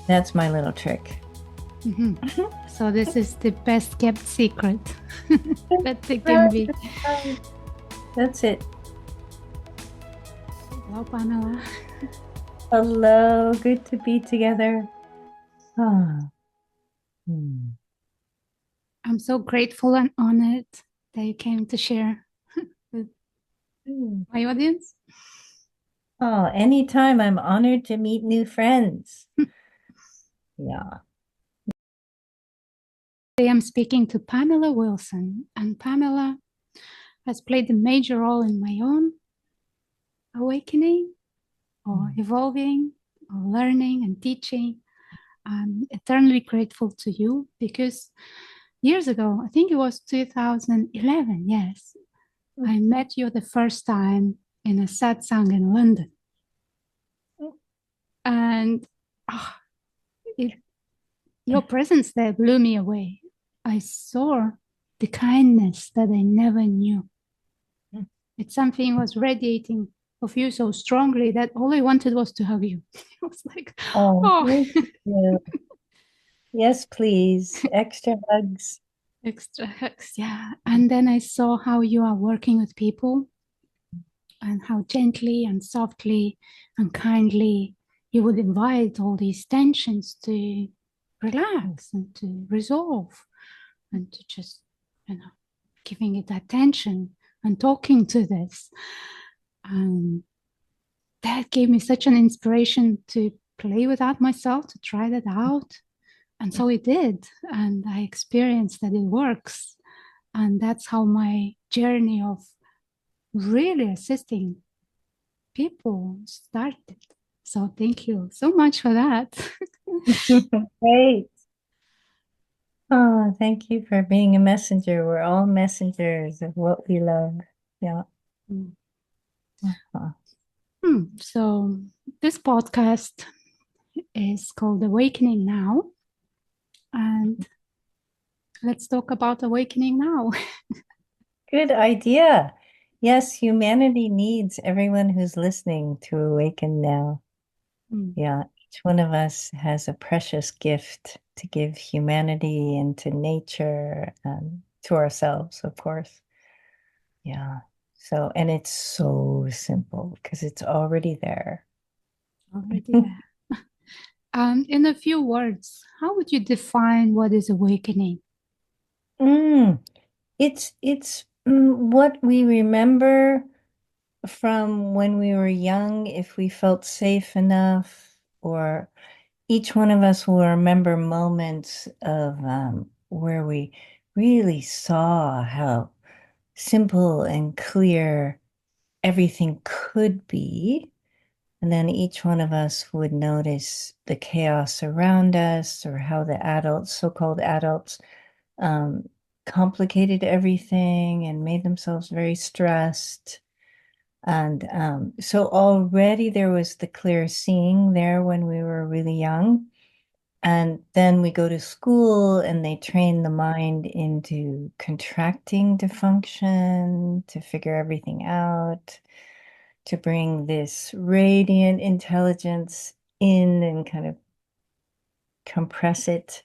That's my little trick. Mhm. So this is the best kept secret that there can Right, be. right. That's it. Hello, Pamela. Hello, good to be together. Ah, hmm. I'm so grateful and honored that you came to share with Hmm. my audience. Oh, anytime I'm honored to meet new friends. Yeah. Today I'm speaking to Pamela Wilson, and Pamela has played a major role in my own awakening or evolving or learning and teaching. I'm eternally grateful to you because years ago, I think it was 2011, yes, I met you the first time in a satsang in London. And oh, it, your presence there blew me away. I saw the kindness that I never knew. It's something was radiating of you so strongly that all I wanted was to hug you. It was like, Oh, oh, thank you. Yes, please. Extra hugs. extra hugs. Yeah. And then I saw how you are working with people and how gently and softly and kindly you would invite all these tensions to relax and to resolve and to just, giving it attention and talking to this. And that gave me such an inspiration to play with that myself, to try that out. And so it did. And I experienced that it works. And that's how my journey of really assisting people started. So thank you so much for that. Great. Oh, thank you for being a messenger. We're all messengers of what we love. Yeah. Uh-huh. So this podcast is called Awakening Now. And let's talk about awakening now. Good idea. Yes, humanity needs everyone who's listening to awaken now. Yeah, each one of us has a precious gift to give humanity and to nature and to ourselves, of course. Yeah. So, and it's so simple because it's already there. Already there. In a few words, how would you define what is awakening? Mm, it's what we remember from when we were young, if we felt safe enough, or each one of us will remember moments of where we really saw how simple and clear everything could be. And then each one of us would notice the chaos around us or how the adults, so-called adults, um, complicated everything and made themselves very stressed. And so already there was the clear seeing there when we were really young. And then we go to school and they train the mind into contracting to function, to figure everything out, to bring this radiant intelligence in and kind of compress it.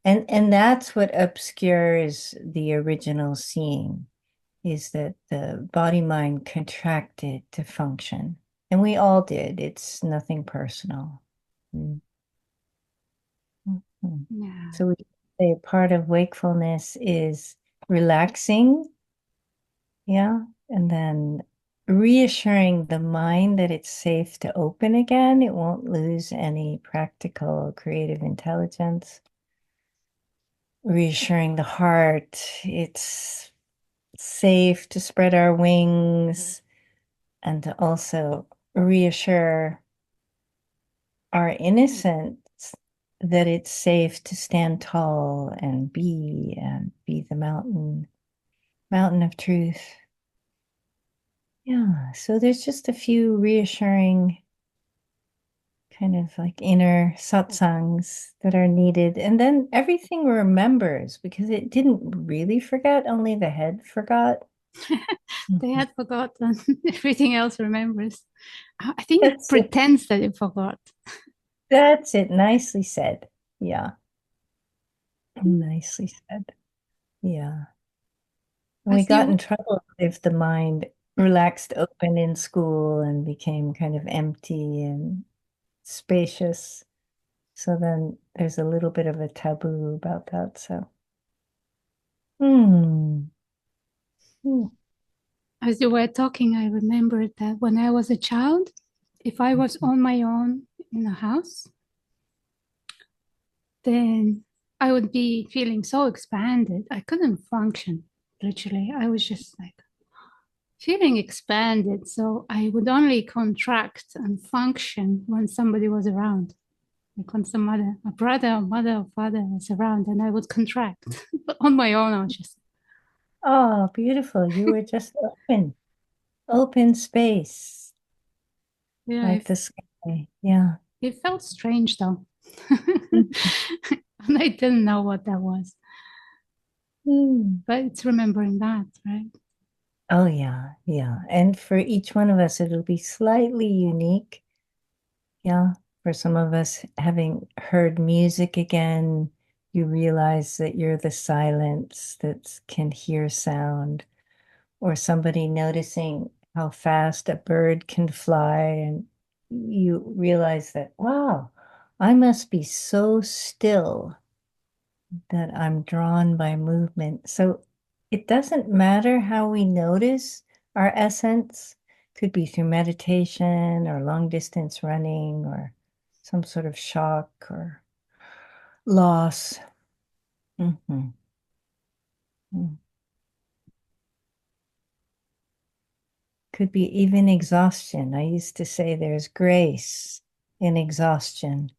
And that's what obscures the original seeing, is that the body mind contracted to function. And we all did. It's nothing personal. Mm. Mhm. Yeah. So we say part of wakefulness is relaxing, yeah, and then reassuring the mind that it's safe to open again. It won't lose any practical creative intelligence. Reassuring the heart, it's safe to spread our wings and to also reassure our innocence that it's safe to stand tall and be the mountain of truth. Yeah, so there's just a few reassuring kind of like inner satsangs that are needed. And then everything remembers because it didn't really forget, only the head forgot. They had forgotten. Everything else remembers. I think it That's it. pretends that it forgot. That's it. Nicely said. Yeah. Nicely said. Yeah. We As got in you trouble if the mind relaxed open in school and became kind of empty and spacious. So then there's a little bit of a taboo about that. So, hmm. Hmm. as you were talking, I remembered that when I was a child, if I was on my own in a house, then I would be feeling so expanded. I couldn't function, literally. I was just like feeling expanded. So I would only contract and function when somebody was around. Like when some other, a brother, or mother, or father was around, and I would contract. But on my own, I was just, Oh, beautiful. You were just open space, yeah, like the sky. Yeah. it felt strange though. Mhm. And I didn't know what that was. Hmm. But it's remembering that, right? Oh, yeah. Yeah. And for each one of us, it'll be slightly unique. Yeah. For some of us, having heard music again, you realize that you're the silence that can hear sound, or somebody noticing how fast a bird can fly, and you realize that, wow, I must be so still that I'm drawn by movement. So it doesn't matter how we notice our essence, could be through meditation or long distance running or some sort of shock or loss. Mhm. Mm. Could be even exhaustion. I used to say there's grace in exhaustion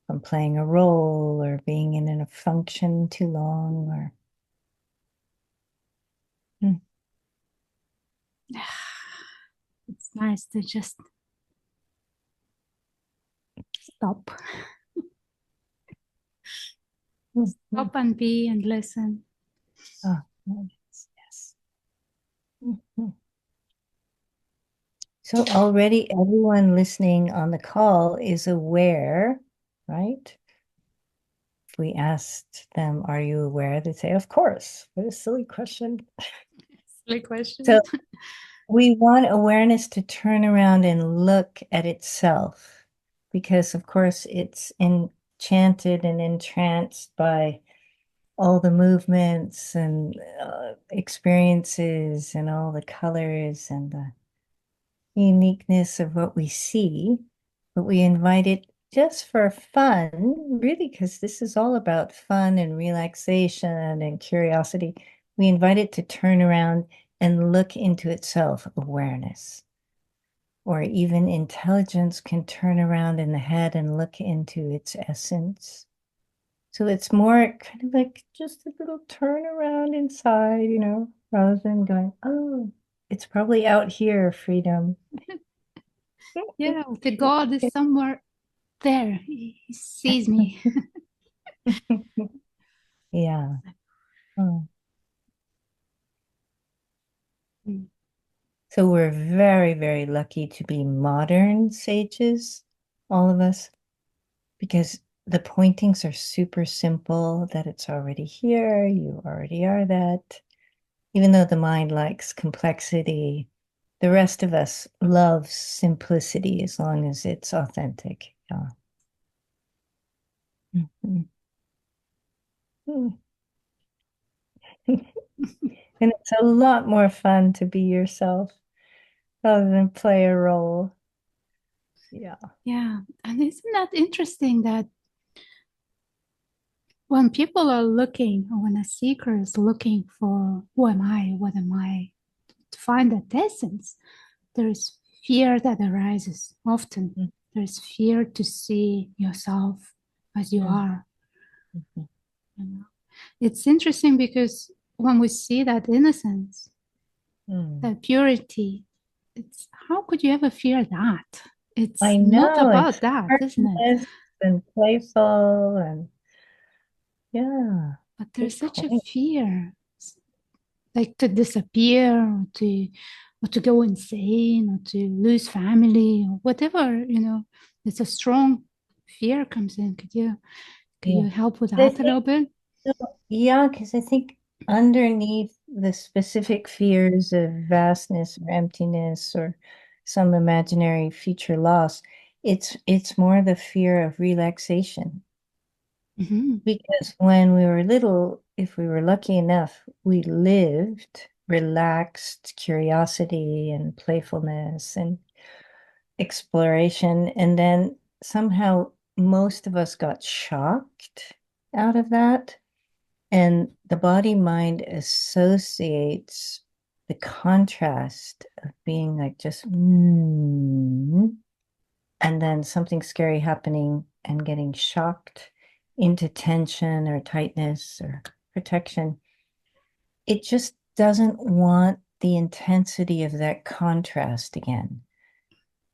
from playing a role or being in a function too long or mm, It's nice to just stop, mm, mm. stop and be and listen. Oh, yes, yes. Mhm. So already everyone listening on the call is aware, right? If we asked them, are you aware? They'd say, of course. What a silly question. Silly So question. we want awareness to turn around and look at itself because, of course, it's enchanted and entranced by all the movements and experiences and all the colors and the uniqueness of what we see, but we invite it just for fun, really, because this is all about fun and relaxation and curiosity. We invite it to turn around and look into itself, awareness. Or even intelligence can turn around in the head and look into its essence. So it's more kind of like just a little turn around inside, rather than going, oh, it's probably out here, freedom. Yeah, the God is somewhere there. He sees me. Yeah. Oh. So we're very, very lucky to be modern sages, all of us, because the pointings are super simple, that it's already here, you already are that. Even though the mind likes complexity, the rest of us love simplicity as long as it's authentic. Yeah. Mhm. Mhm. And it's a lot more fun to be yourself rather than play a role. Yeah. Yeah. And isn't that interesting that when people are looking, or when a seeker is looking for who am I, what am I, to find that essence, there is fear that arises often. Mhm. There's fear to see yourself as you are. Mhm. You know? It's interesting because when we see that innocence, Mhm. that purity, it's how could you ever fear that? It's I not know about it's that, isn't it? harmless and playful and yeah, But there's good such a point. fear, like to disappear or to go insane or to lose family or whatever, it's a strong fear comes in. Could Yeah. you help with I that a think, little bit? yeah, because I think underneath the specific fears of vastness or emptiness or some imaginary future loss, it's more the fear of relaxation. Hmm. Because when we were little, if we were lucky enough, we lived relaxed curiosity and playfulness and exploration. And then somehow most of us got shocked out of that. And the body mind associates the contrast of being like just, and then something scary happening and getting shocked into tension or tightness or protection. It just doesn't want the intensity of that contrast again.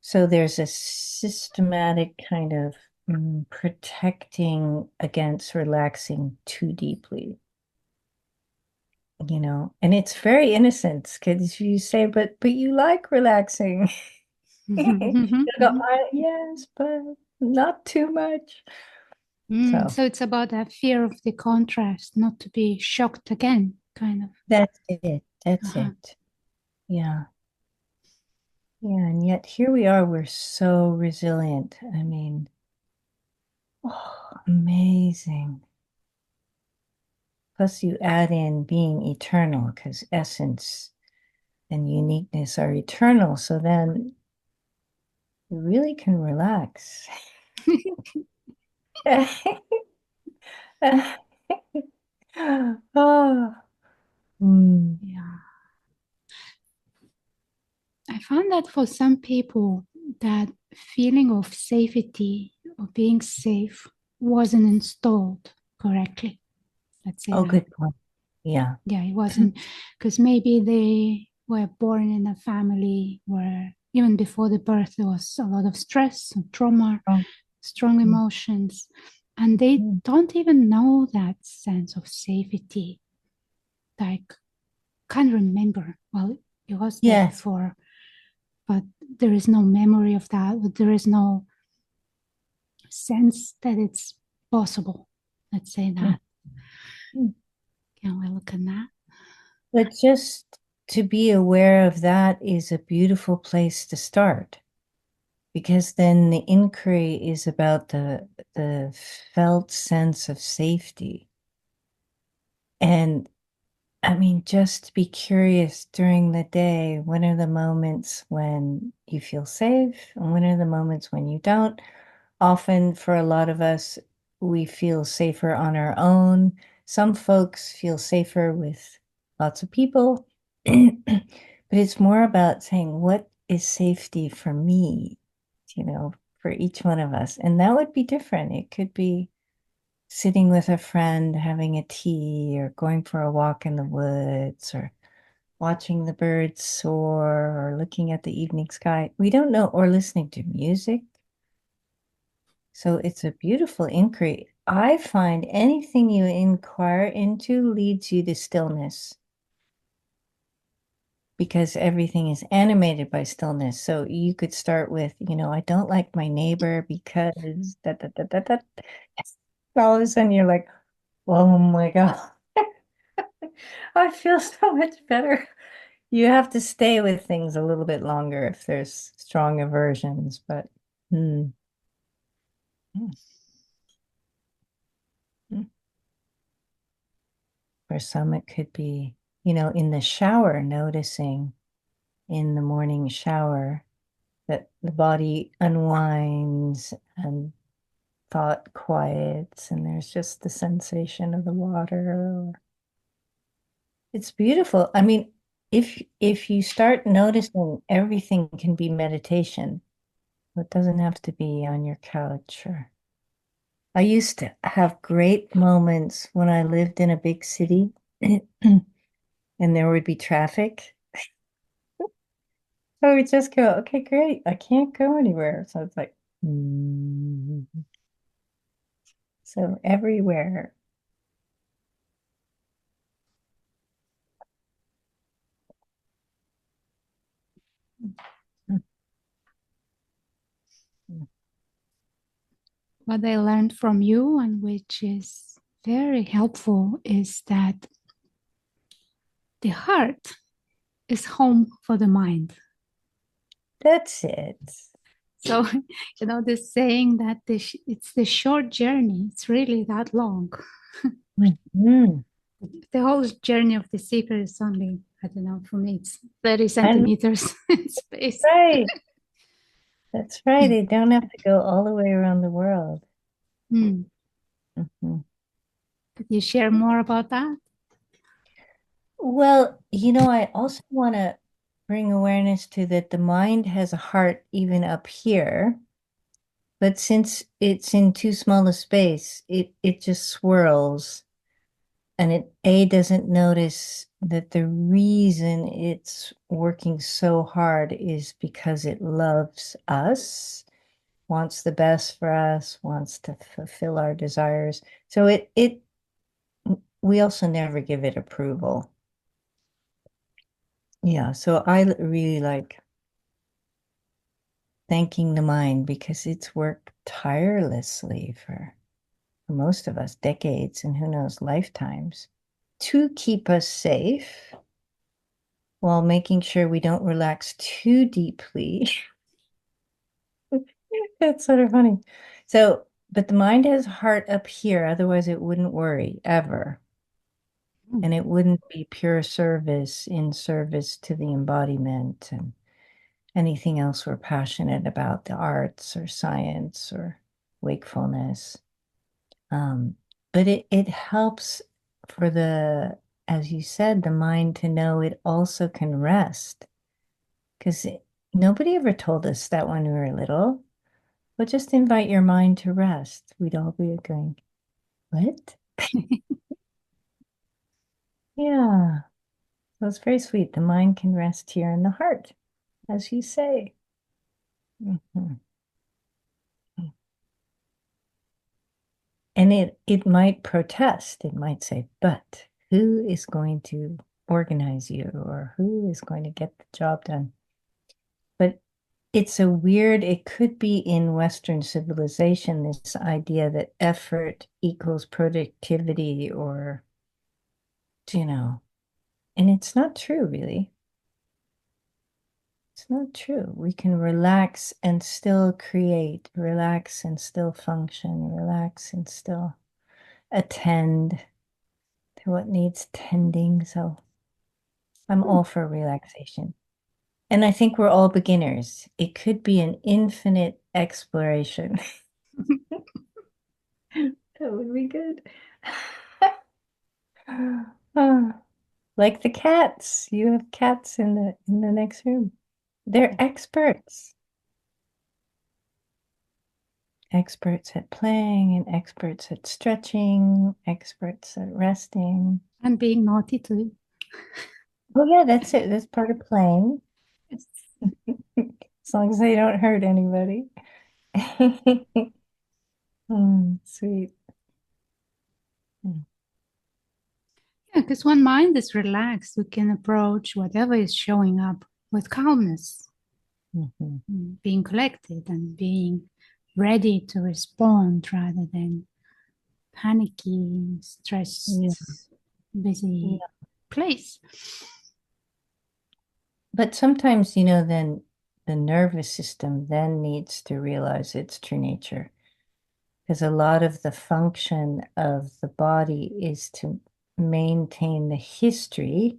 So there's a systematic kind of protecting against relaxing too deeply, and it's very innocent because you say, but you like relaxing. You go, yes, but not too much. So So it's about that fear of the contrast, not to be shocked again, kind of. that's it. That's Uh-huh. it. Yeah. Yeah. And yet here we are. We're so resilient. I mean, oh, amazing. Plus, you add in being eternal because essence and uniqueness are eternal. So then you really can relax. Oh, mm, Yeah. I found that for some people, that feeling of safety, of being safe, wasn't installed correctly. Let's say oh, that. good point. Yeah. Yeah, it wasn't, because maybe they were born in a family where even before the birth there was a lot of stress and trauma, Oh, strong mm, emotions, and they mm. don't even know that sense of safety. Like, can't remember. Well, it was there Yes. before, but there is no memory of that. There is no sense that it's possible. Let's say Mm, that. mm. Can we look at that? But just to be aware of that is a beautiful place to start because then the inquiry is about the felt sense of safety. And I mean, just be curious during the day. When are the moments when you feel safe? And when are the moments when you don't? Often, for a lot of us, we feel safer on our own. Some folks feel safer with lots of people. But it's more about saying, what is safety for me, for each one of us? And that would be different. It could be sitting with a friend, having a tea, or going for a walk in the woods, or watching the birds soar, or looking at the evening sky. We don't know, or listening to music. So it's a beautiful inquiry. I find anything you inquire into leads you to stillness because everything is animated by stillness. So you could start with, I don't like my neighbor because da da da da da. All of a sudden you're like, oh my God, I feel so much better. You have to stay with things a little bit longer if there's strong aversions, but hmm. Hmm, hmm. For some, it could be, in the shower, noticing in the morning shower that the body unwinds and thought quiets, and there's just the sensation of the water. It's beautiful. I mean, if you start noticing, everything can be meditation. It doesn't have to be on your couch or I used to have great moments when I lived in a big city and there would be traffic. I would just go, okay, great. I can't go anywhere. So it's like, so everywhere. what I learned from you, and which is very helpful, is that the heart is home for the mind. That's it. So, this saying that it's the short journey, it's really that long. Mhm. The whole journey of the seeker is only, I don't know, for me, it's 30 And centimeters in space. right. That's right. They don't have to go all the way around the world. Mm. Mhm. Could you share more about that? Well, I also want to bring awareness to that the mind has a heart even up here, but since it's in too small a space, it just swirls, and it doesn't notice that the reason it's working so hard is because it loves us, wants the best for us, wants to fulfill our desires. So it we also never give it approval. Yeah, so really like thanking the mind because it's worked tirelessly for most of us, decades and who knows, lifetimes, to keep us safe while making sure we don't relax too deeply. That's sort of funny. So, but the mind has heart up here, otherwise it wouldn't worry ever. Mm. And it wouldn't be pure service in service to the embodiment and anything else we're passionate about, the arts or science or wakefulness. Um, but it helps for as you said, the mind to know it also can rest. Because nobody ever told us that when we were little. But just invite your mind to rest. We'd all be going, what? Yeah. So it's very sweet. The mind can rest here in the heart, as you say. Mhm. And it might protest. It might say, but who is going to organize you or who is going to get the job done? But it could be in Western civilization, this idea that effort equals productivity or, you know, and it's not true, really. It's not true. We can relax and still create, relax and still function, relax and still attend to what needs tending. So I'm Hmm. all for relaxation. And I think we're all beginners. It could be an infinite exploration. That would be good. Ah, like the cats. You have cats in the next room. They're experts. Experts at playing and experts at stretching, experts at resting. And being naughty too. Oh yeah, that's it. That's part of playing. Yes. As long as they don't hurt anybody. Sweet. Mm, Yeah, because when mind is relaxed, we can approach whatever is showing up with calmness, mhm. being collected and being ready to respond rather than panicky, Yeah, stressed, busy yeah. place. But sometimes, then the nervous system then needs to realize its true nature. Because a lot of the function of the body is to maintain the history,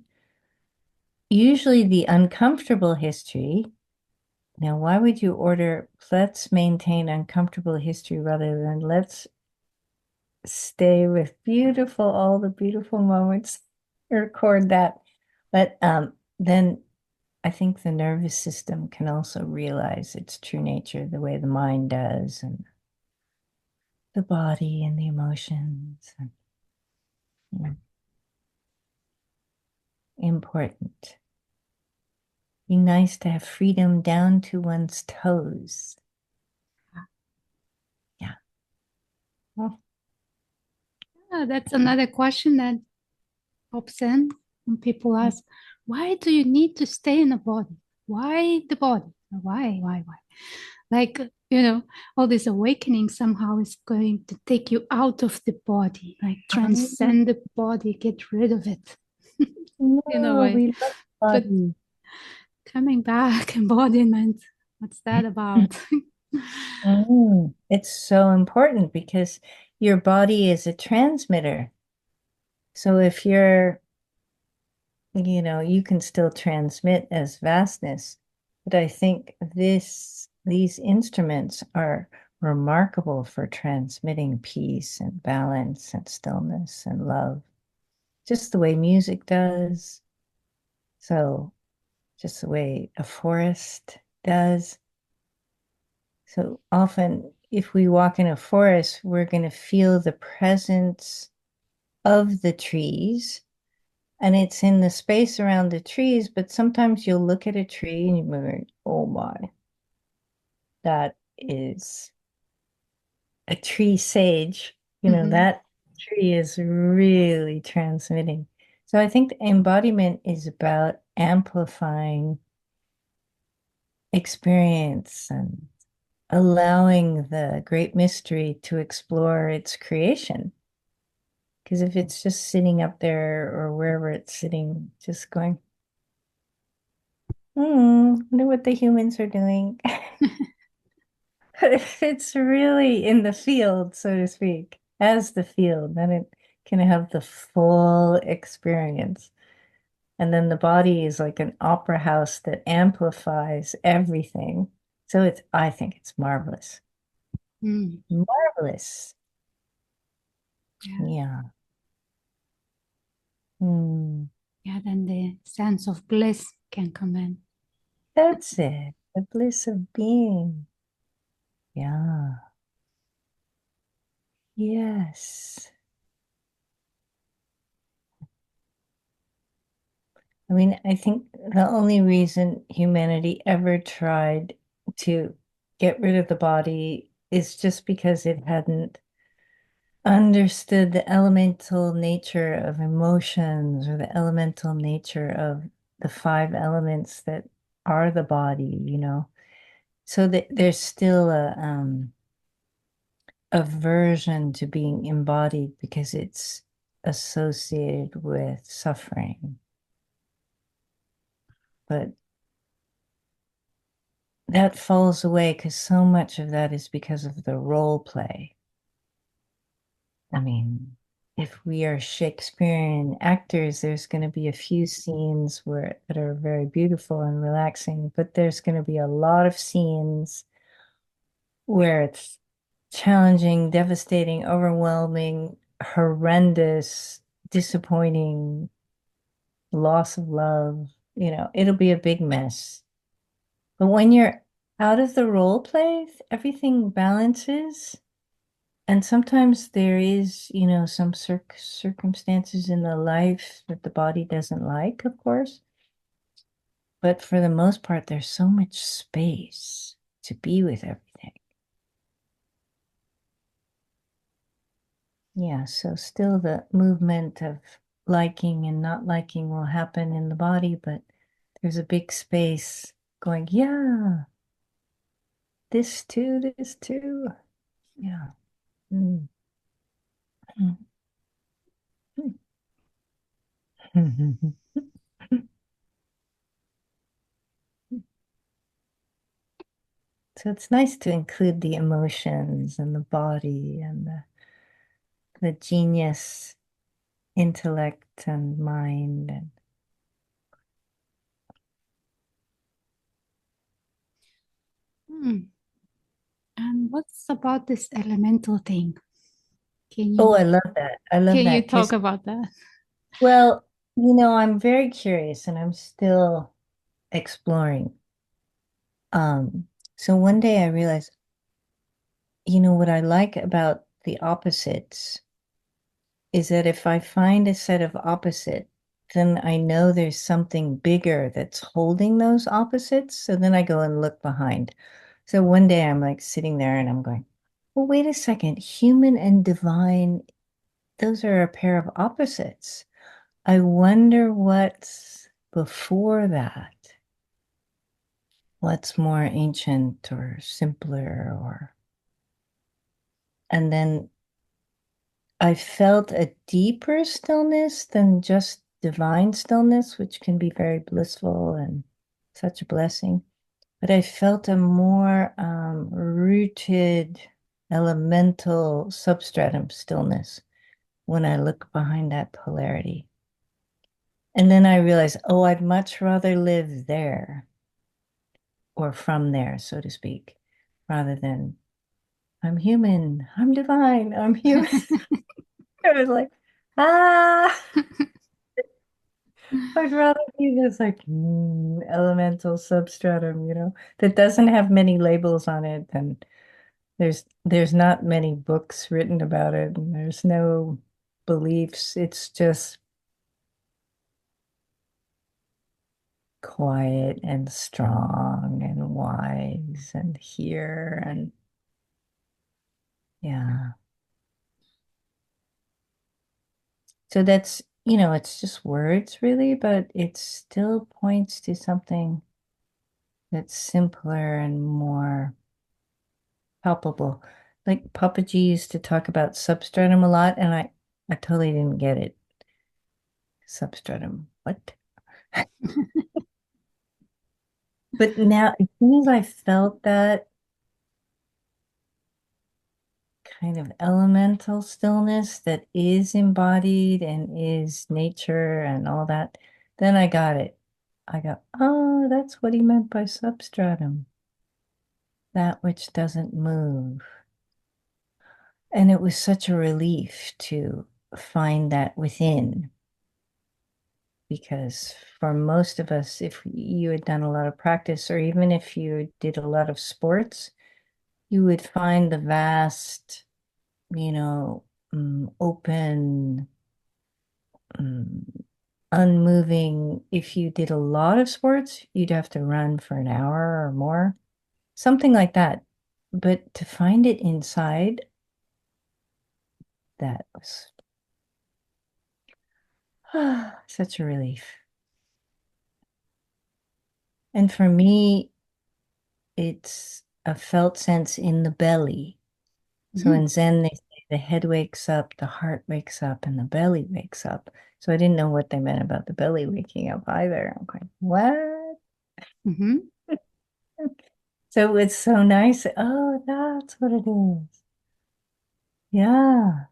usually the uncomfortable history. Now, why would you order, let's maintain uncomfortable history rather than let's stay with all the beautiful moments, record that. But then I think the nervous system can also realize its true nature the way the mind does, and the body and the emotions. And, important. Be nice to have freedom down to one's toes. Yeah. Well, That's another question that pops in when people ask, why do you need to stay in a body? Why the body? Why? Like you know, all this awakening somehow is going to take you out of the body, like Oh, transcend the body, get rid of it in a no, way. we love But body. coming back, embodiment, what's that about? It's so important because your body is a transmitter. So if you can still transmit as vastness, but I think these instruments are remarkable for transmitting peace and balance and stillness and love, just the way music does. So just the way a forest does. So often, if we walk in a forest, we're going to feel the presence of the trees, and it's in the space around the trees. But sometimes you'll look at a tree and you're going, oh my, that is a tree sage. Mhm. That tree is really transmitting. So I think the embodiment is about amplifying experience and allowing the great mystery to explore its creation. Because if it's just sitting up there or wherever it's sitting, just going, wonder what the humans are doing. But if it's really in the field, so to speak, as the field, then it can have the full experience. And then the body is like an opera house that amplifies everything. So I think it's marvelous. Mm, Marvelous. yeah. Yeah. Hmm. Yeah, then the sense of bliss can come in. That's it. The bliss of being. Yeah. Yes. I mean, I think the only reason humanity ever tried to get rid of the body is just because it hadn't understood the elemental nature of emotions or the elemental nature of the five elements that are the body. So that there's still a aversion to being embodied because it's associated with suffering. But that falls away because so much of that is because of the role play. I mean, if we are Shakespearean actors, there's going to be a few scenes that are very beautiful and relaxing, but there's going to be a lot of scenes where it's challenging, devastating, overwhelming, horrendous, disappointing, loss of love. It'll be a big mess. But when you're out of the role play, everything balances. And sometimes there is, some circumstances in the life that the body doesn't like, of course. But for the most part, there's so much space to be with everything. Yeah, so still the movement of liking and not liking will happen in the body, but there's a big space going, yeah, this too, this too. Yeah. Mm. So it's nice to include the emotions and the body and the genius, intellect and mind. And Hmm. And what's about this elemental thing? Can oh, I you love that. I love can you that talk because, about that? well, I'm very curious and I'm still exploring. Um, so one day I realized, what I like about the opposites is that if I find a set of opposite, then I know there's something bigger that's holding those opposites. So then I go and look behind. So one day I'm like sitting there and I'm going, well, wait a second, human and divine, those are a pair of opposites. I wonder what's before that. what's more ancient or simpler or and then I felt a deeper stillness than just divine stillness, which can be very blissful and such a blessing. But I felt a more rooted elemental substratum stillness when I look behind that polarity. And then I realized, oh, I'd much rather live there or from there, so to speak, rather than I'm human, I'm divine, I'm human. I was like, ah, I'd rather be this like elemental substratum, that doesn't have many labels on it, and there's not many books written about it, and there's no beliefs. It's just quiet and strong and wise and here and yeah. So that's, it's just words really, but it still points to something that's simpler and more palpable. Like Papa G used to talk about substratum a lot, and I totally didn't get it. Substratum, what? But now, as soon as I felt that kind of elemental stillness that is embodied and is nature and all that, then I got it. I go, oh, that's what he meant by substratum, that which doesn't move. And it was such a relief to find that within, because for most of us, if you had done a lot of practice, or even if you did a lot of sports, you would find the vast, you know, open, mm, unmoving. If you did a lot of sports, you'd have to run for an hour or more, something like that. But to find it inside, that was such a relief. And for me, it's a felt sense in the belly. So Mhm. in Zen, they say the head wakes up, the heart wakes up, and the belly wakes up. So I didn't know what they meant about the belly waking up either. I'm like, what? Mhm. So it's so nice. Oh, that's what it is. Yeah.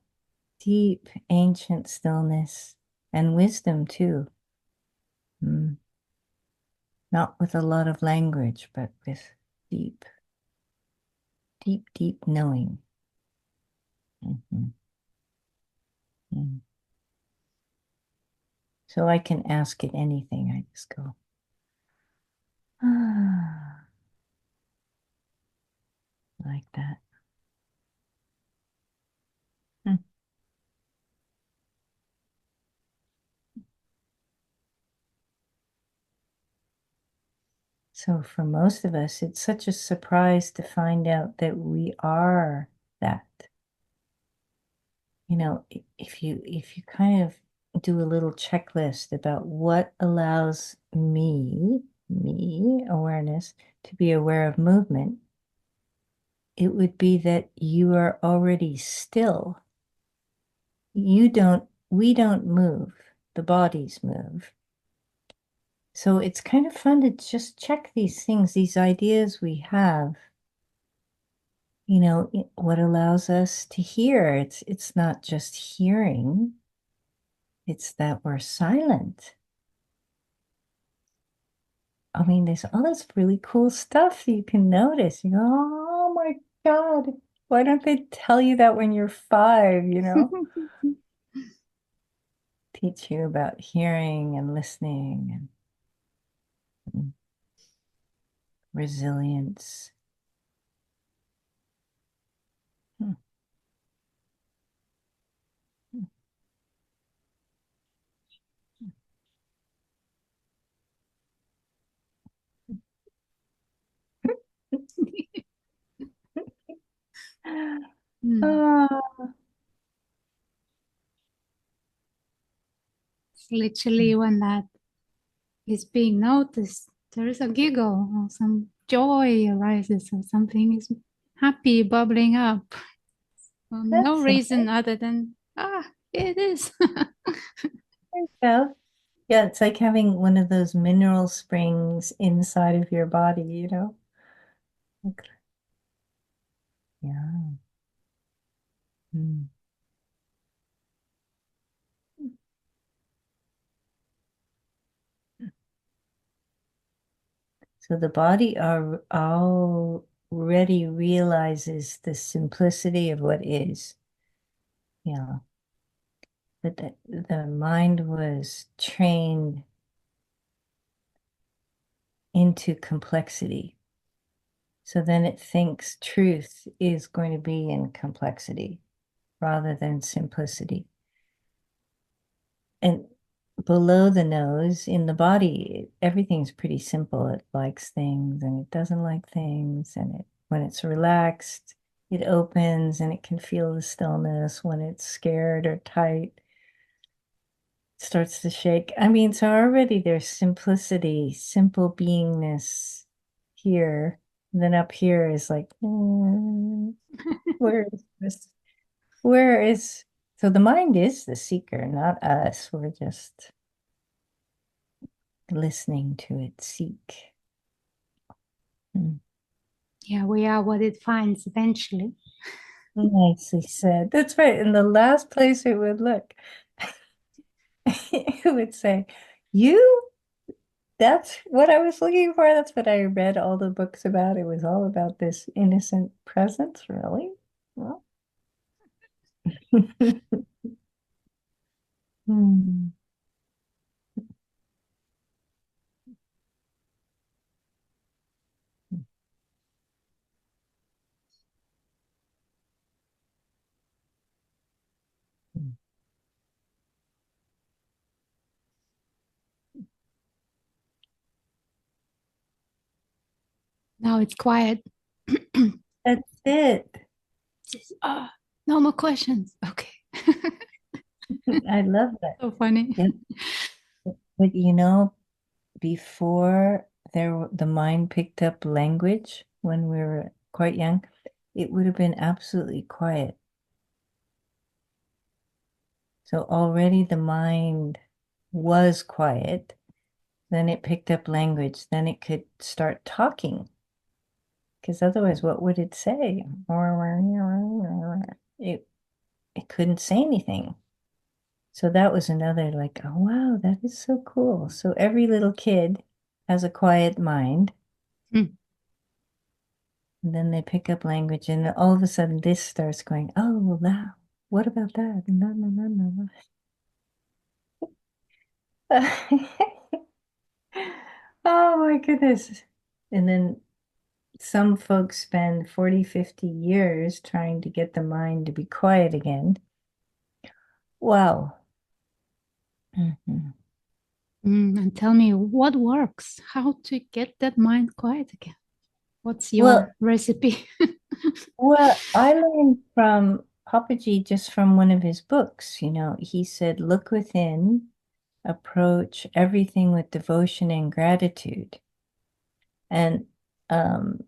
Deep, ancient stillness and wisdom too. Mm. Not with a lot of language, but with deep, deep, deep knowing. Mhm. Mm. So I can ask it anything. I just go, ah, like that. Mm. So for most of us, it's such a surprise to find out that we are that. If you kind of do a little checklist about what allows me awareness to be aware of movement, it would be that you are already still. We don't move, the bodies move. So it's kind of fun to just check these things, these ideas we have, what allows us to hear. It's not just hearing, it's that we're silent. I mean, there's all this really cool stuff you can notice. You go, oh my God, why don't they tell you that when you're 5? Teach you about hearing and listening and resilience. Hmm. Mm. Ah. It's literally when that is being noticed, there is a giggle or some joy arises or something is happy bubbling up for no That's reason other than, it is. nice. Yeah, it's like having one of those mineral springs inside of your body, you know? Like, yeah. Mm. So the body already realizes the simplicity of what is. Yeah. But the mind was trained into complexity. So then it thinks truth is going to be in complexity rather than simplicity. And below the nose in the body, everything's pretty simple. It likes things and it doesn't like things. And when it's relaxed, it opens and it can feel the stillness. When it's scared or tight, it starts to shake. I mean, so already there's simplicity, simple beingness here. And then up here is like, where is this? Where is, so the mind is the seeker, not us. We're just listening to it seek. Mm. Yeah, we are what it finds eventually. Nicely said. That's right. In the last place it would look, it would say, you, that's what I was looking for. That's what I read all the books about. It was all about this innocent presence, really. Well, hmm. Now it's quiet. That's it. Ah, no more questions. Okay. I love that. So funny. Yeah. But you know, before the mind picked up language when we were quite young, it would have been absolutely quiet. So already the mind was quiet. Then it picked up language. Then it could start talking. Because otherwise, what would it say? It it couldn't say anything. So that was another like, oh wow, that is so cool. So every little kid has a quiet mind. Mm. And then they pick up language, and all of a sudden, this starts going, oh, well, that, what about that? No, no, no, no, no. Oh my goodness. And then some folks spend 40, 50 years trying to get the mind to be quiet again. Wow. Mhm. And tell me what works, how to get that mind quiet again. What's Well, your recipe? I learned from Papaji just from one of his books. He said, look within, approach everything with devotion and gratitude. And um,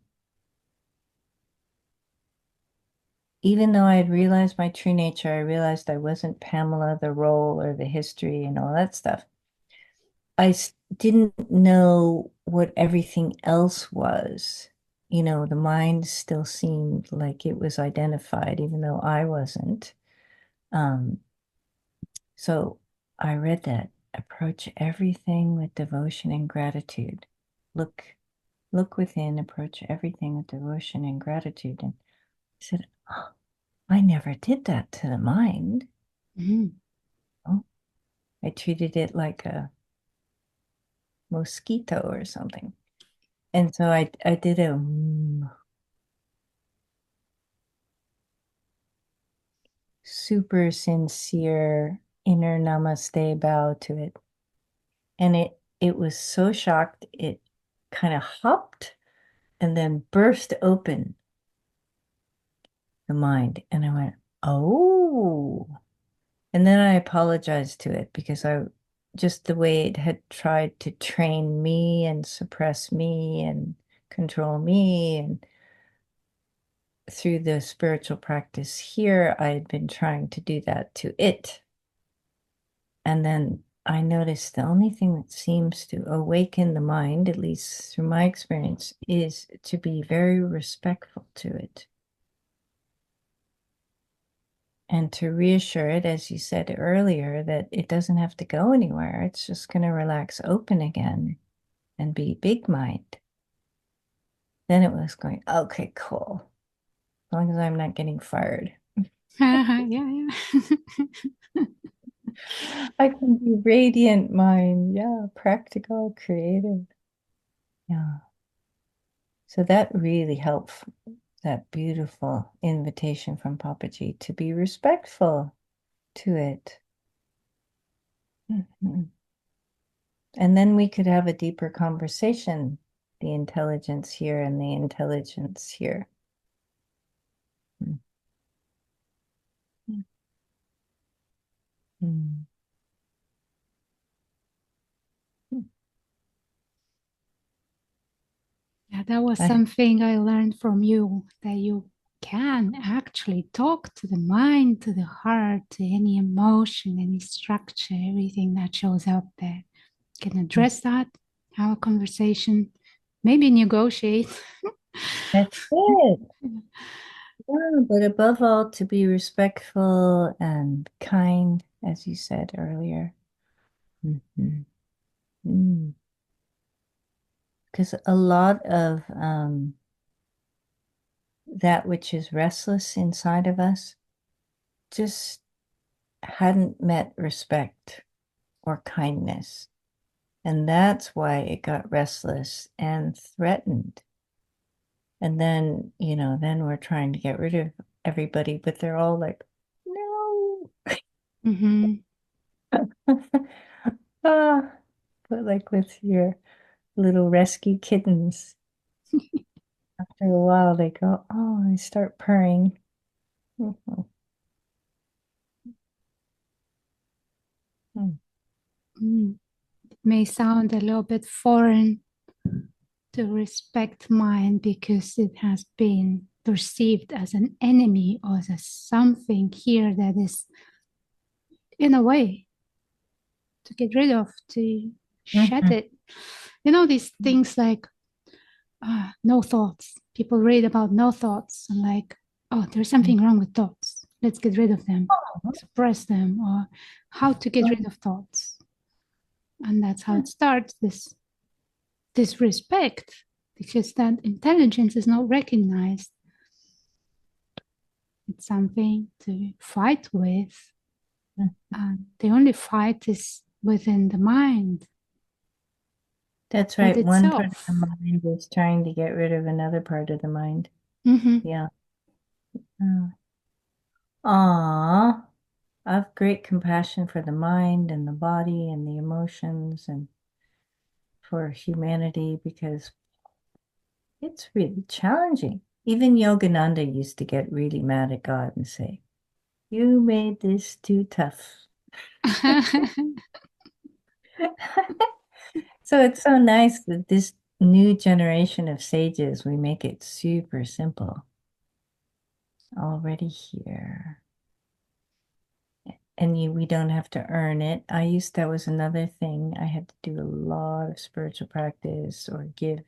even though I had realized my true nature, I realized I wasn't Pamela, the role or the history and all that stuff. Didn't know what everything else was. The mind still seemed like it was identified, even though I wasn't. Um, so I read that. Approach everything with devotion and gratitude. Look, look within, approach everything with devotion and gratitude. And I said, oh, I never did that to the mind. Mm. Oh, I treated it like a mosquito or something. And so I did a super sincere inner namaste bow to it. And it was so shocked, it kind of hopped and then burst open the mind. And I went, oh. And then I apologized to it because I just the way it had tried to train me and suppress me and control me. And through the spiritual practice here, I had been trying to do that to it. And then I noticed the only thing that seems to awaken the mind, at least through my experience, is to be very respectful to it and to reassure it, as you said earlier, that it doesn't have to go anywhere. It's just going to relax open again and be big mind. Then it was going, okay, cool. As long as I'm not getting fired. Yeah, yeah. I can be radiant mind. Yeah, practical, creative. Yeah. So that really helped, that beautiful invitation from Papaji to be respectful to it. Mhm. And then we could have a deeper conversation, the intelligence here and the intelligence here. Mhm. Yeah, that was I, something I learned from you, that you can actually talk to the mind, to the heart, to any emotion, any structure, everything that shows up there. You can address that, have a conversation, maybe negotiate. that's it. Yeah, but above all, to be respectful and kind, as you said earlier. Mhm. Mm. Because a lot of that which is restless inside of us just hadn't met respect or kindness. And that's why it got restless and threatened. And then, then we're trying to get rid of everybody, but they're all like, no. Mhm. Ah, but like with your little rescue kittens, after a while they go, oh, they start purring. Mhm. Mm. It may sound a little bit foreign to respect mind because it has been perceived as an enemy or as something here that is, in a way, to get rid of, to shed Mhm. it. You know, these things like no thoughts. People read about no thoughts and like, oh, there's something wrong with thoughts. Let's get rid of them, suppress them, or how to get rid of thoughts. And that's how it starts, this respect, because that intelligence is not recognized. It's something to fight with. And the only fight is within the mind That's with right. One part of the itself. mind is trying to get rid of another part of the mind. Mm-hmm. Yeah. Aw, I have great compassion for the mind and the body and the emotions and for humanity because it's really challenging. Even Yogananda used to get really mad at God and say, you made this too tough. So it's so nice that this new generation of sages, we make it super simple already here. And we don't have to earn it. That was another thing. I had to do a lot of spiritual practice or give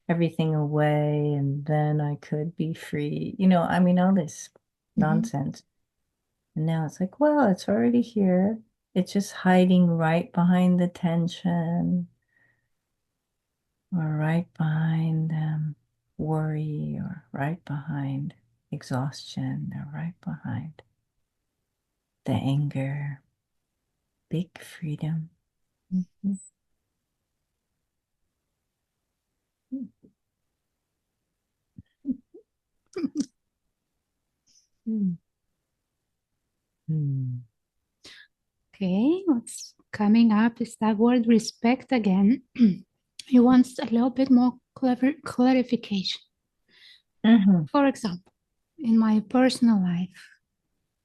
everything away, and then I could be free. All this Mhm. nonsense. And now it's like, well, it's already here. It's just hiding right behind the tension or right behind worry or right behind exhaustion or right behind the anger. Big freedom. Mhm. Mm. Mm. Okay, what's coming up is that word respect again. He wants a little bit more clarification. Mhm. For example, in my personal life,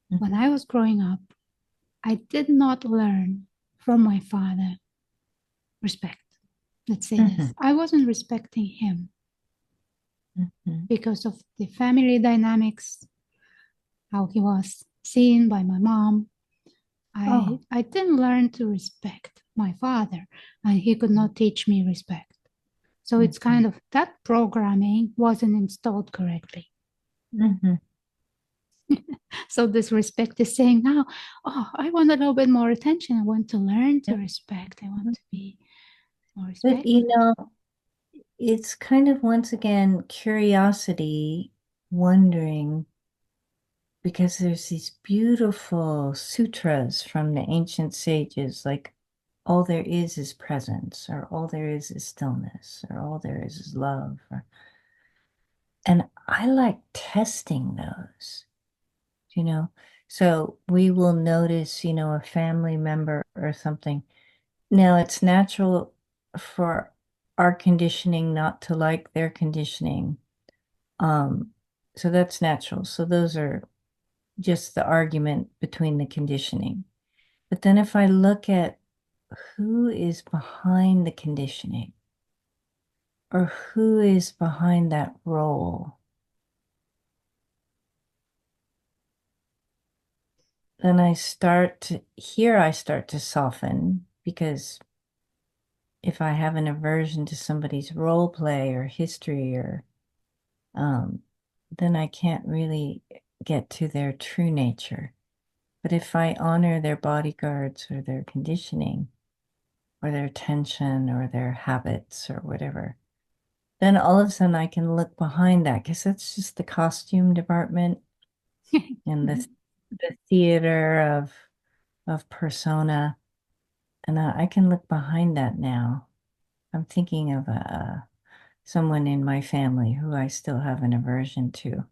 when Mhm. I was growing up, I did not learn from my father respect. Let's say this. Mhm. I wasn't respecting him. Mhm. because of the family dynamics, how he was seen by my mom. I Oh, I didn't learn to respect my father, and he could not teach me respect. So it's mhm. kind of that programming wasn't installed correctly. Mhm. So this respect is saying now, oh, I want a little bit more attention. I want to learn to respect. I want to be more But respectful. it's kind of once again curiosity, wondering, because there's these beautiful sutras from the ancient sages, like all there is presence, or all there is stillness, or all there is love. And I like testing those, you know. So we will notice, a family member or something. Now it's natural for our conditioning not to like their conditioning. Um, so that's natural. So those are just the argument between the conditioning. But then if I look at who is behind the conditioning or who is behind that role, then I start to soften, because if I have an aversion to somebody's role play or history, or um, then I can't really get to their true nature. But if I honor their bodyguards or their conditioning or their tension or their habits or whatever, then all of a sudden I can look behind that, because that's just the costume department and the theater of persona. And I can look behind that now. I'm thinking of someone in my family who I still have an aversion to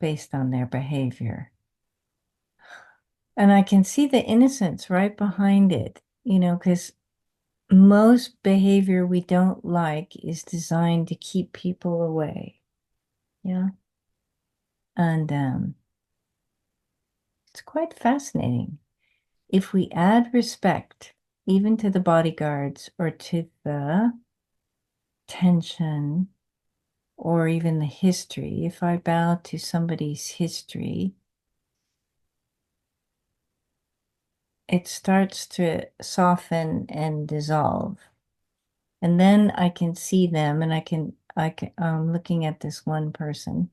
based on their behavior. And I can see the innocence right behind it, because most behavior we don't like is designed to keep people away. Yeah. And it's quite fascinating. If we add respect, even to the bodyguards or to the tension or even the history, if I bow to somebody's history, it starts to soften and dissolve. And then I can see them, and looking at this one person,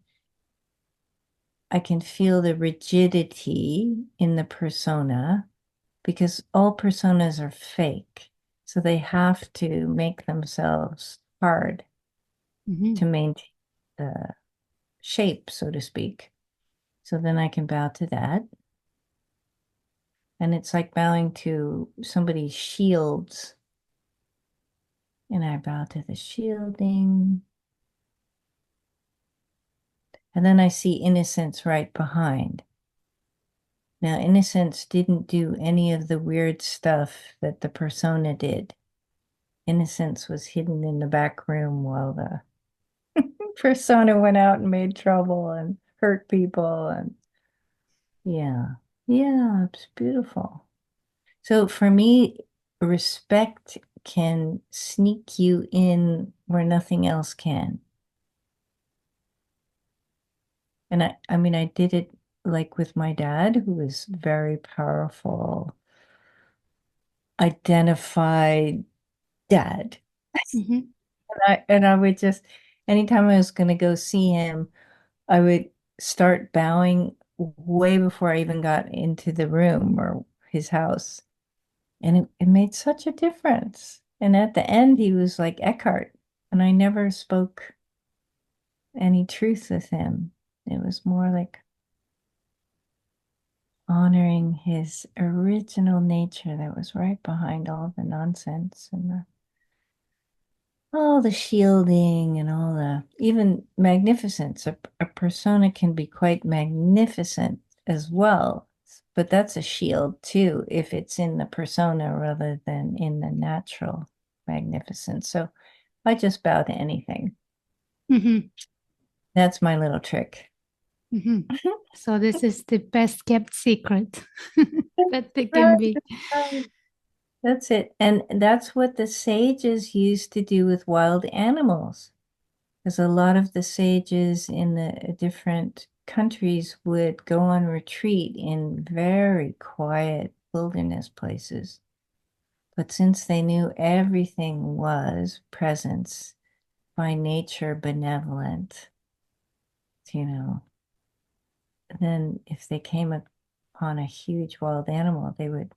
I can feel the rigidity in the persona, because all personas are fake. So they have to make themselves hard to Mhm. maintain the shape, so to speak. So then I can bow to that. And it's like bowing to somebody's shields. And I bow to the shielding. And then I see innocence right behind. Now, innocence didn't do any of the weird stuff that the persona did. Innocence was hidden in the back room while the persona went out and made trouble and hurt people. And yeah, yeah, it's beautiful. So for me, respect can sneak you in where nothing else can. And I mean, I did it like with my dad, who was very powerful, identified dad. Mhm. And I would just, anytime I was going to go see him, I would start bowing way before I even got into the room or his house. And it made such a difference. And at the end, he was like Eckhart, and I never spoke any truth with him. It was more like honoring his original nature that was right behind all the nonsense and all the shielding and all the even magnificence. A persona can be quite magnificent as well, but that's a shield too if it's in the persona rather than in the natural magnificence. So I just bow to anything. Mhm. That's my little trick. Mhm. So this is the best kept secret that they can Right, be. right. That's it. And that's what the sages used to do with wild animals. because a lot of the sages in the different countries would go on retreat in very quiet wilderness places. But since they knew everything was presence by nature benevolent, you know, then if they came upon a huge wild animal, they would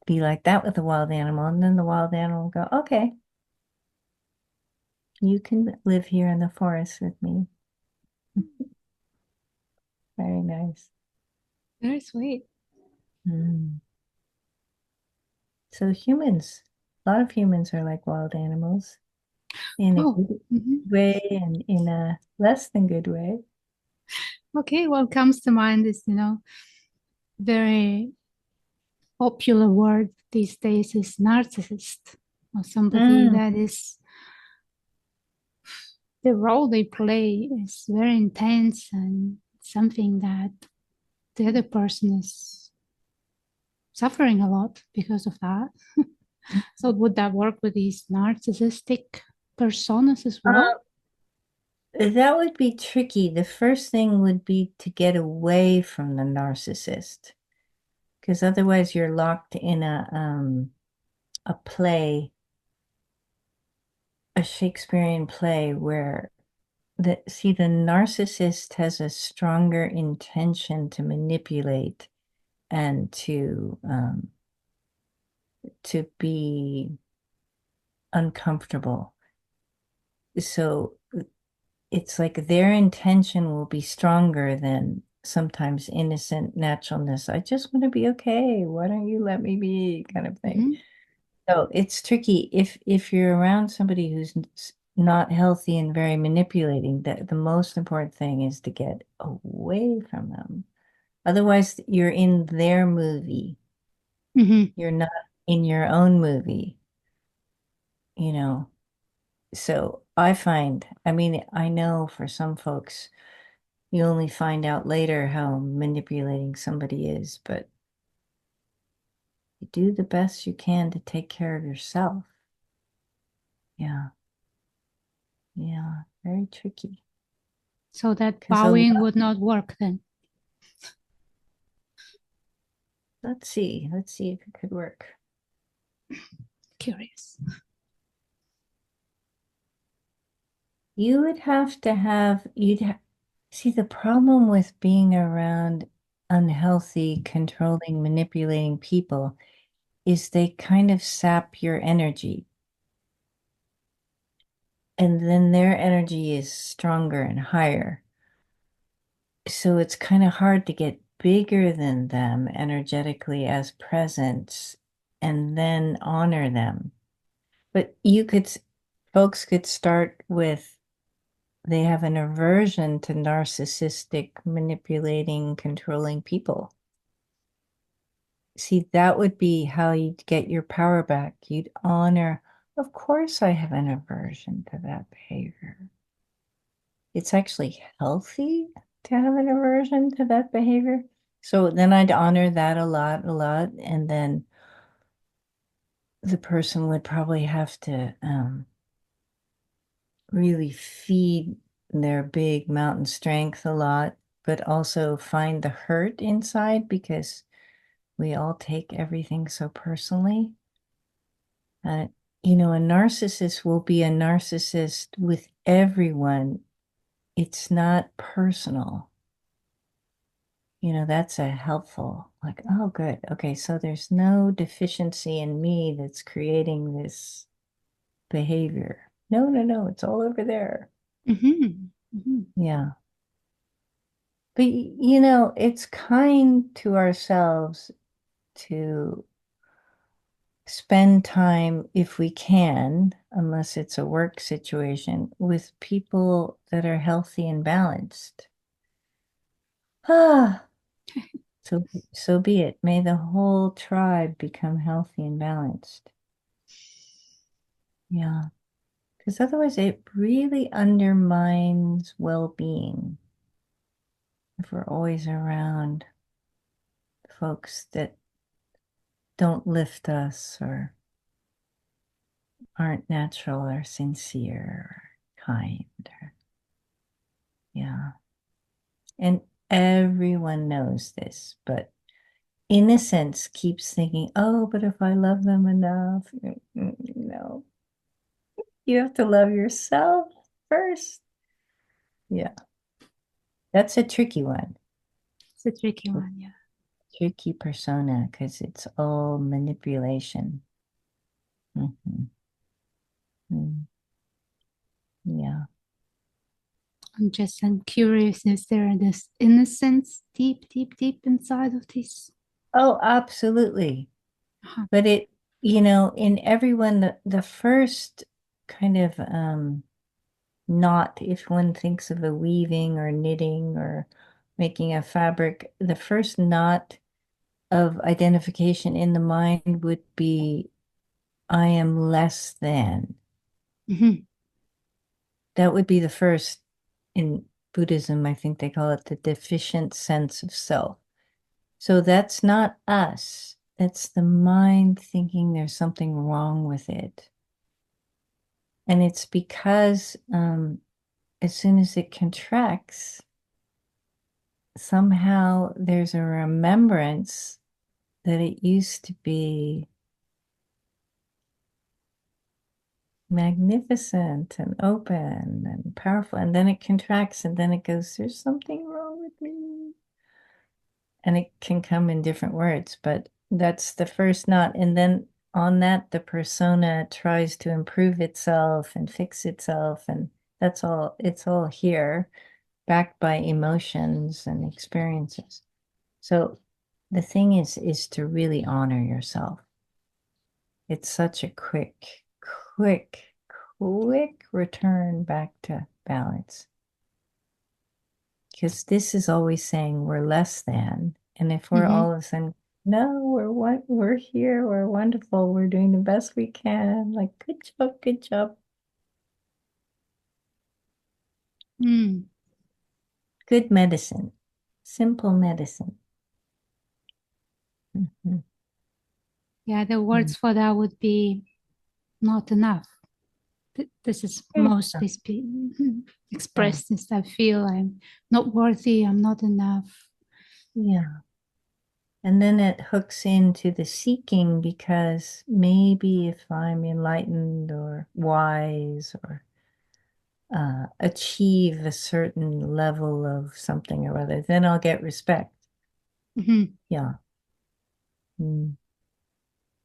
be like that with the wild animal. And then the wild animal would go, okay, you can live here in the forest with me. Very nice. Very sweet. Mm. So humans, a lot of humans are like wild animals in a Oh, good mhm. way and in a less than good way. Okay. What comes to mind is, very popular word these days is narcissist, or somebody Mm. that is the role they play is very intense and something that the other person is suffering a lot because of that. So would that work with these narcissistic personas as well? That would be tricky. The first thing would be to get away from the narcissist, because otherwise you're locked in a play, a Shakespearean play where the narcissist has a stronger intention to manipulate and to be uncomfortable. So it's like their intention will be stronger than sometimes innocent naturalness. I just want to be okay. Why don't you let me be kind of thing. Mhm. So it's tricky if you're around somebody who's not healthy and very manipulating, that the most important thing is to get away from them. Otherwise, you're in their movie. Mhm. You're not in your own movie, you know. So I find, I mean, I know for some folks, you only find out later how manipulating somebody is, but you do the best you can to take care of yourself. Yeah, yeah, very tricky. So that Because a bowing lot, would not work then. let's see if it could work. Curious. You would have to have, see the problem with being around unhealthy, controlling, manipulating people is they kind of sap your energy. And then their energy is stronger and higher. So it's kind of hard to get bigger than them energetically as presence and then honor them. But folks could start with they have an aversion to narcissistic, manipulating, controlling people. See, that would be how you'd get your power back. You'd honor, of course, I have an aversion to that behavior. It's actually healthy to have an aversion to that behavior. So then I'd honor that a lot. And then the person would probably have to really feed their big mountain strength a lot, but also find the hurt inside because we all take everything so personally. Uh, a narcissist will be a narcissist with everyone. It's not personal. That's a helpful, like, oh, good. Okay, so there's no deficiency in me that's creating this behavior. No, no, no, it's all over there. Mhm. Mhm. Yeah. But, it's kind to ourselves to spend time, if we can, unless it's a work situation, with people that are healthy and balanced. Ah, so be it. May the whole tribe become healthy and balanced. Yeah, because otherwise it really undermines well-being if we're always around folks that don't lift us or aren't natural or sincere or kind. Yeah. And everyone knows this, but innocence keeps thinking, oh, but if I love them enough, no, you have to love yourself first. Yeah, that's a tricky one, It's a tricky one, yeah. tricky persona because it's all manipulation. Mhm. Mm. Yeah. I'm curious, is there this innocence deep, deep, deep inside of this? Oh, absolutely. Uh-huh. But in everyone, the first kind of knot, if one thinks of a weaving or knitting or making a fabric, the first knot of identification in the mind would be, I am less than. Mhm. That would be the first in Buddhism. I think they call it the deficient sense of self. So that's not us. That's the mind thinking there's something wrong with it. And it's because as soon as it contracts, somehow there's a remembrance that it used to be magnificent and open and powerful. And then it contracts and then it goes, there's something wrong with me. And it can come in different words, but that's the first knot. And then on that, the persona tries to improve itself and fix itself. And it's all here, backed by emotions and experiences. So the thing is to really honor yourself. It's such a quick, quick return back to balance. Because this is always saying we're less than. And if we're Mhm. all of a sudden, no, we're here, we're wonderful, we're doing the best we can. Like, good job, good job. Mm. Good medicine. Simple medicine. Mhm. Yeah, the Mm. words for that would be not enough. This is Yeah. mostly Yeah. expressed as I feel I'm not worthy, I'm not enough. Yeah. And then it hooks into the seeking because maybe if I'm enlightened or wise or achieve a certain level of something or other, then I'll get respect. Mhm. Yeah. Mm.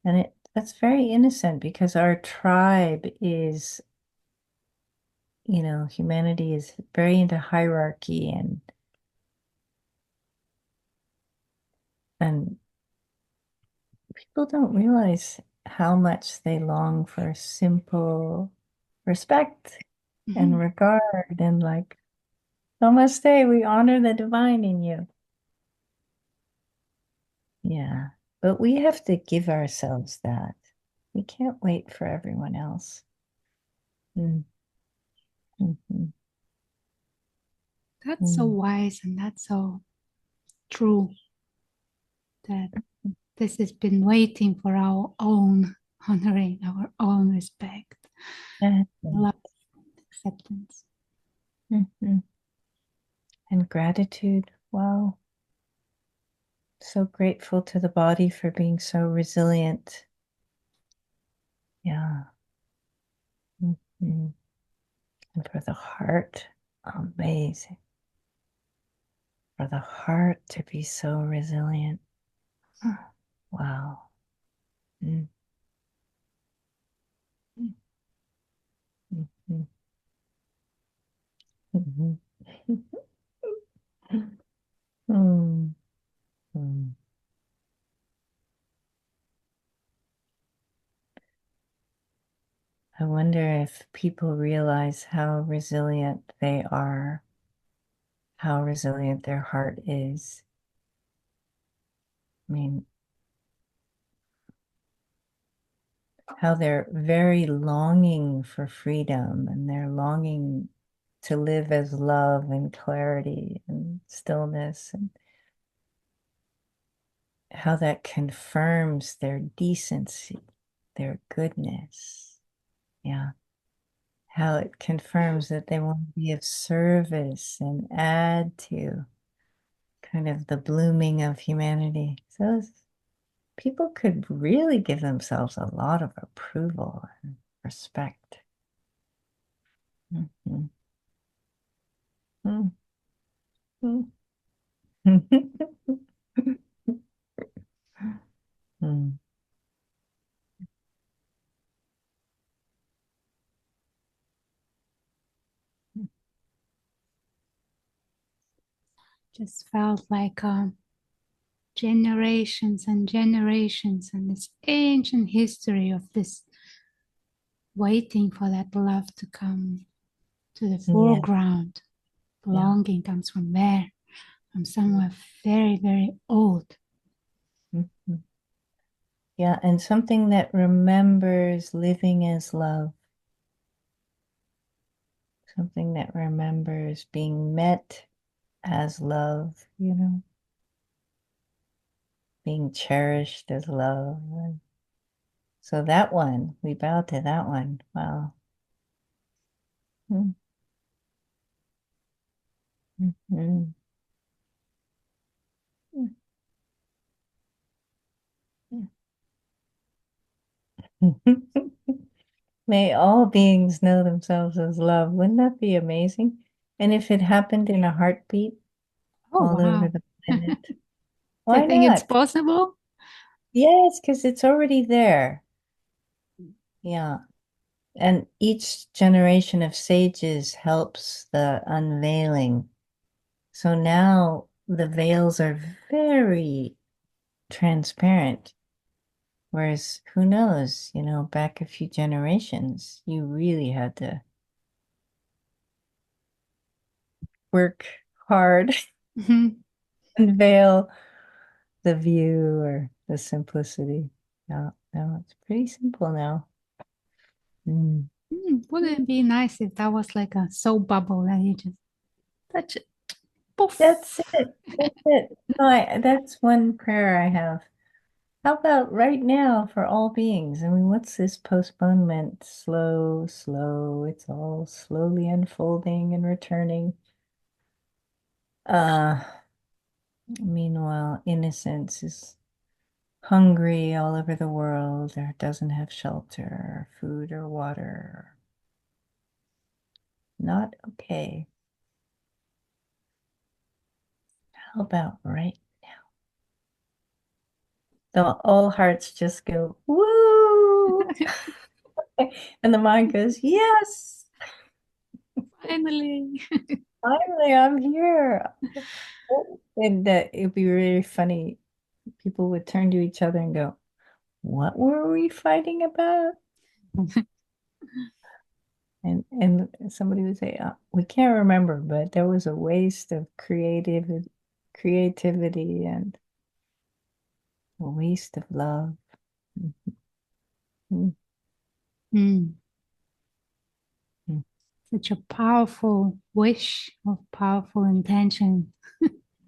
And that's very innocent because our tribe is, humanity is very into hierarchy and people don't realize how much they long for simple respect and Mhm. regard and like namaste, we honor the divine in you. Yeah. But we have to give ourselves that. We can't wait for everyone else. Mm, mhm, That's so mm. wise and that's so true that this has been waiting for our own honoring, our own respect, Exactly. love, acceptance. Mhm. And gratitude. Wow. So grateful to the body for being so resilient. Yeah. Mhm. And for the heart, amazing. For the heart to be so resilient. Wow. Mm, mm, mhm, mhm. Mm, mm. I wonder if people realize how resilient they are, how resilient their heart is. I mean, how they're very longing for freedom and they're longing to live as love and clarity and stillness, and how that confirms their decency, their goodness. Yeah. How it confirms that they want to be of service and add to kind of the blooming of humanity. So people could really give themselves a lot of approval and respect. Mhm. Mhm. Mm. Just felt like generations and generations and this ancient history of this waiting for that love to come to the Yeah, foreground. yeah. Longing comes from there, from somewhere very, very old. Mhm. Yeah, and something that remembers living as love, something that remembers being met as love, being cherished as love. So that one, we bow to that one. Wow. Mhm. May all beings know themselves as love. Wouldn't that be amazing? And if it happened in a heartbeat Oh, all over wow. the Do planet, you why think it's not? possible? Yes, because it's already there. Yeah. And each generation of sages helps the unveiling. So now the veils are very transparent. Whereas, who knows, back a few generations, you really had to work hard, Mhm. unveil the view or the simplicity. Yeah, no, it's pretty simple now. Mm. Wouldn't it be nice if that was like a soap bubble that you just touch it, That's poof? it. That's it. No, that's one prayer I have. How about right now for all beings? I mean, what's this postponement? Slow, slow. It's all slowly unfolding and returning. Uh, Meanwhile, innocence is hungry all over the world or doesn't have shelter, or food or water. Not okay. How about right? All hearts just go, woo! And the mind goes, yes, Finally. finally, I'm here. And it'd be really funny. People would turn to each other and go, what were we fighting about? And somebody would say, we can't remember, but there was a waste of creativity and a waste of love. Mhm. Mm. Mhm. Such a powerful wish or powerful intention.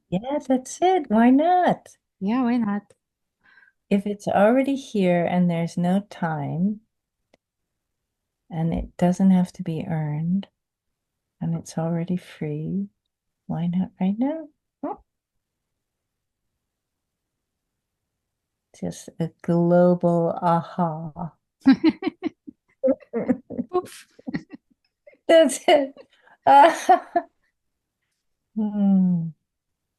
Yeah, that's it. Why not? Yeah, why not? If it's already here and there's no time and it doesn't have to be earned and it's already free, why not right now? Hmm. Just a global aha. Poof. That's it. Hmm.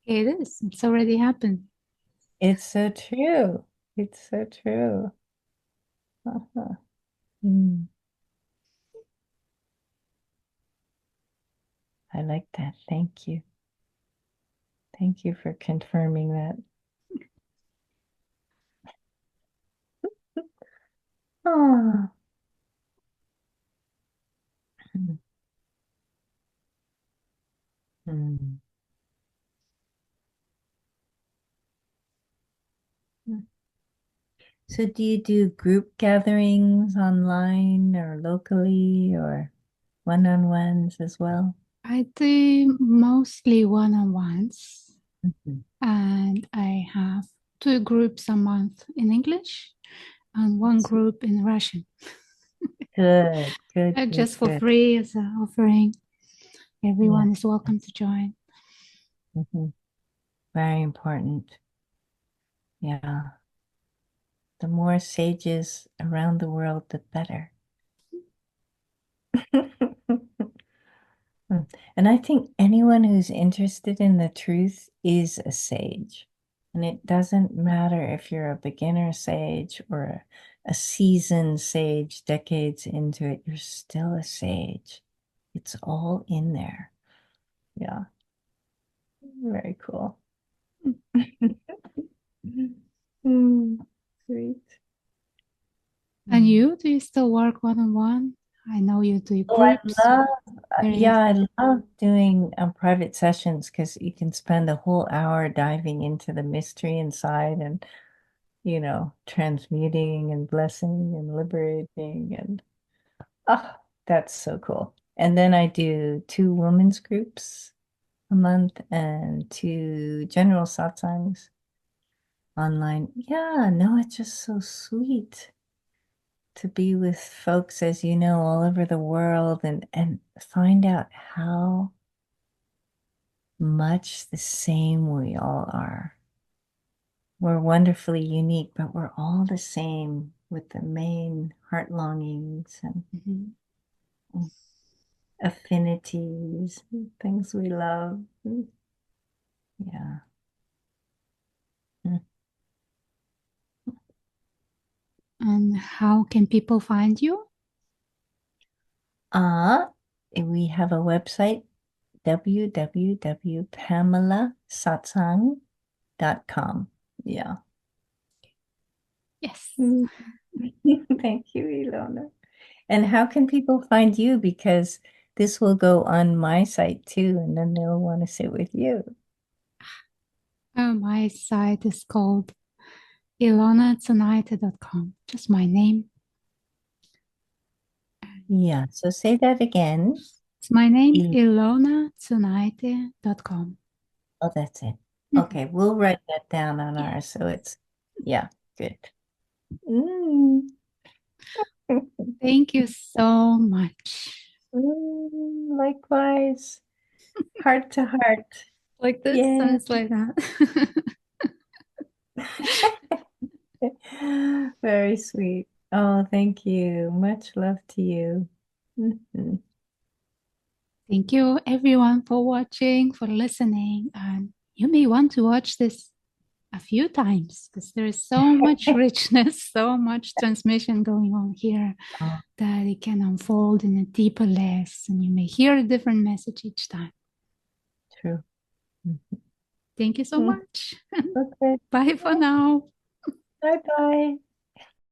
It is. It's already happened. It's so true. It's so true. Uh-huh. Hmm. I like that. Thank you. Thank you for confirming that. Oh. Hmm. So do you do group gatherings online or locally or one-on-ones as well? I do mostly one-on-ones, Mhm. and I have two groups a month in English and one That's group in Russian. Good, good, good, just for good. free as an offering. Everyone is Yes. welcome to join. Mhm. Very important. Yeah. The more sages around the world, the better. And I think anyone who's interested in the truth is a sage. And it doesn't matter if you're a beginner sage or a seasoned sage, decades into it, you're still a sage. It's all in there. Yeah, very cool. Mm, sweet. And Mm. you, do you still work one-on-one? I know you do Oh, I groups love, or various. yeah, I love doing private sessions because you can spend a whole hour diving into the mystery inside and, transmuting and blessing and liberating. And oh, that's so cool. And then I do two women's groups a month and two general satsangs online. Yeah, no, it's just so sweet to be with folks, as you know, all over the world and find out how much the same we all are. We're wonderfully unique, but we're all the same with the main heart longings and Mhm. affinities, things we love. Yeah. And how can people find you? Uh, we have a website, www.pamelasatsang.com. Yeah. Yes. Mm. Thank you, Ilona. And how can people find you? Because this will go on my site too, and then they'll want to sit with you. My site is called ilonatsunaite.com. Just my name. Yeah, so say that again. It's my name, Il- ilonatsunaite.com. Oh, that's it. Mhm. Okay, we'll write that down on Yeah. ours. So it's, yeah, good. Mm. Thank you so much. Likewise, heart to heart. Like this, and Yeah. it's like that. Very sweet. Oh, thank you. Much love to you. Mhm. Thank you, everyone, for watching, for listening. And you may want to watch this a few times because there is so much richness, so much transmission going on here Oh, that it can unfold in a deeper layers, and you may hear a different message each time. true. Thank you so Mhm. much. Okay. Bye for now. Bye bye.